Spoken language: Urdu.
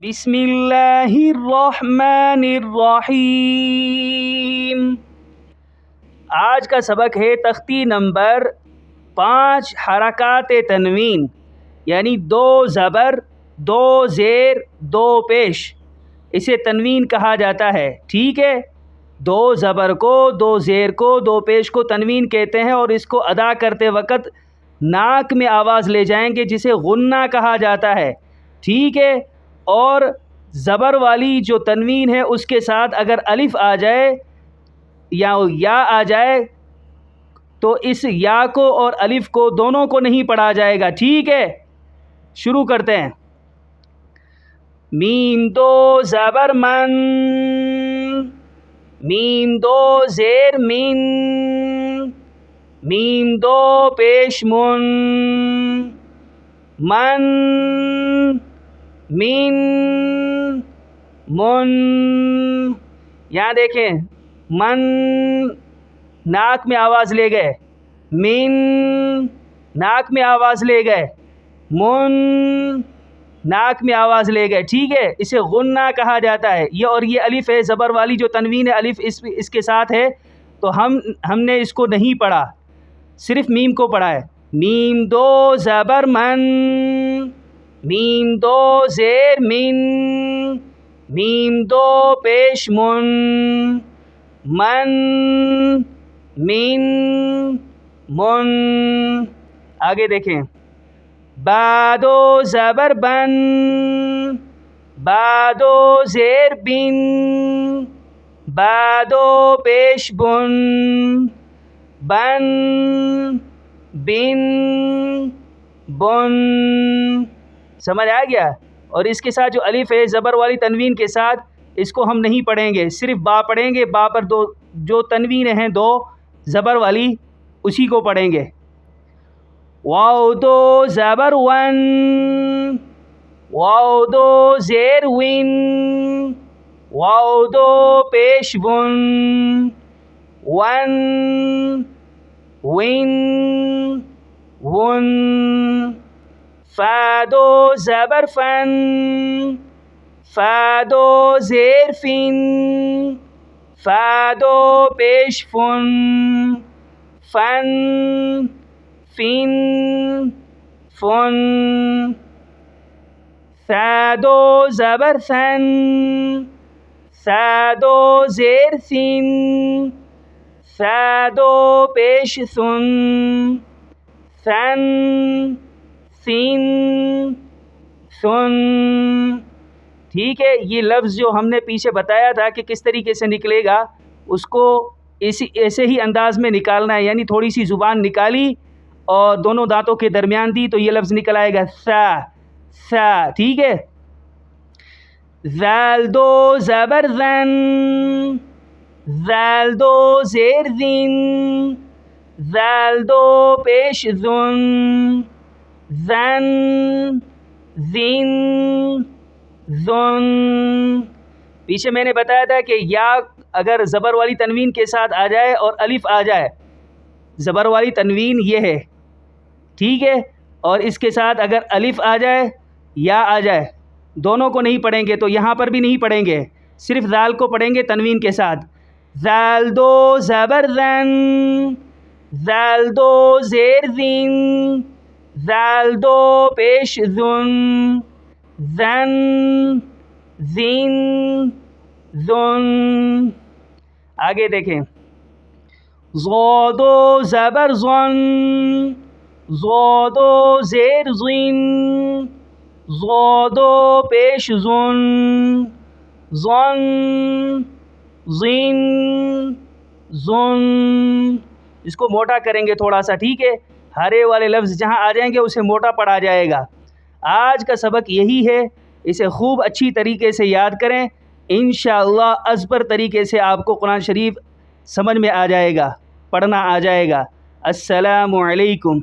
بسم اللہ الرحمن الرحیم۔ آج کا سبق ہے تختی نمبر 5 حرکات تنوین، یعنی 2 زبر 2 زیر 2 پیش، اسے تنوین کہا جاتا ہے۔ ٹھیک ہے، 2 زبر کو 2 زیر کو 2 پیش کو تنوین کہتے ہیں، اور اس کو ادا کرتے وقت ناک میں آواز لے جائیں گے جسے غنہ کہا جاتا ہے۔ ٹھیک ہے، اور زبر والی جو تنوین ہے اس کے ساتھ اگر الف آ جائے یا آ جائے تو اس یا کو اور الف کو دونوں کو نہیں پڑھا جائے گا۔ ٹھیک ہے، شروع کرتے ہیں۔ میم 2 زبر من، میم 2 زیر من، میم 2 پیش من، من من من۔ یہاں دیکھیں، من ناک میں آواز لے گئے، من ناک میں آواز لے گئے، من ناک میں آواز لے گئے۔ ٹھیک ہے، اسے غنہ کہا جاتا ہے۔ یہ الف ہے، زبر والی جو تنوین ہے الف اس کے ساتھ ہے، تو ہم نے اس کو نہیں پڑھا، صرف میم کو پڑھا ہے۔ میم 2 زبر من، میم 2 زیر من، میم 2 پیش من، من من من۔ آگے دیکھیں، با 2 زبر بن، با 2 زیر بن، با 2 پیش بن، بن بن بن۔ سمجھ آ گیا؟ اور اس کے ساتھ جو الف ہے زبر والی تنوین کے ساتھ، اس کو ہم نہیں پڑھیں گے، صرف با پڑھیں گے۔ با پر جو تنوین ہیں 2 زبر والی اسی کو پڑھیں گے۔ واو 2 زبر ون، واو 2 زیر ون، واو 2 پیش ون، ون ون ون۔ فا 2 زبر فن، فا 2 زیر فن، فا 2 پیش فن، فن فن فن۔ ثا 2 زبر ثن، ثا 2 زیر ثن، ثا 2 پیش ثن، ثن ثن ثن۔ ٹھیک ہے، یہ لفظ جو ہم نے پیچھے بتایا تھا کہ کس طریقے سے نکلے گا، اس کو ایسے ہی انداز میں نکالنا ہے، یعنی تھوڑی سی زبان نکالی اور دونوں دانتوں کے درمیان دی تو یہ لفظ نکل آئے گا سا سا۔ ٹھیک ہے، ذال 2 زبر زن، ذال 2 زیر زن، ذال 2 پیش زن، زن زن زن۔ پیچھے میں نے بتایا تھا کہ یا اگر زبر والی تنوین کے ساتھ آ جائے اور الف آ جائے، زبر والی تنوین یہ ہے، ٹھیک ہے، اور اس کے ساتھ اگر الف آ جائے یا آ جائے، دونوں کو نہیں پڑھیں گے، تو یہاں پر بھی نہیں پڑھیں گے، صرف ذال کو پڑھیں گے تنوین کے ساتھ۔ ذال 2 زبر زن، ذال 2 زیر زن، ذال 2 پیش زن، زن زن زن۔ آگے دیکھیں، ضا 2 زبر زن، ضا 2 زیر زن، ضا 2 پیش زن، زن زن زن۔ اس کو موٹا کریں گے تھوڑا سا، ٹھیک ہے، ہرے والے لفظ جہاں آ جائیں گے اسے موٹا پڑھا جائے گا۔ آج کا سبق یہی ہے، اسے خوب اچھی طریقے سے یاد کریں، انشاءاللہ ازبر طریقے سے آپ کو قرآن شریف سمجھ میں آ جائے گا، پڑھنا آ جائے گا۔ السلام علیکم۔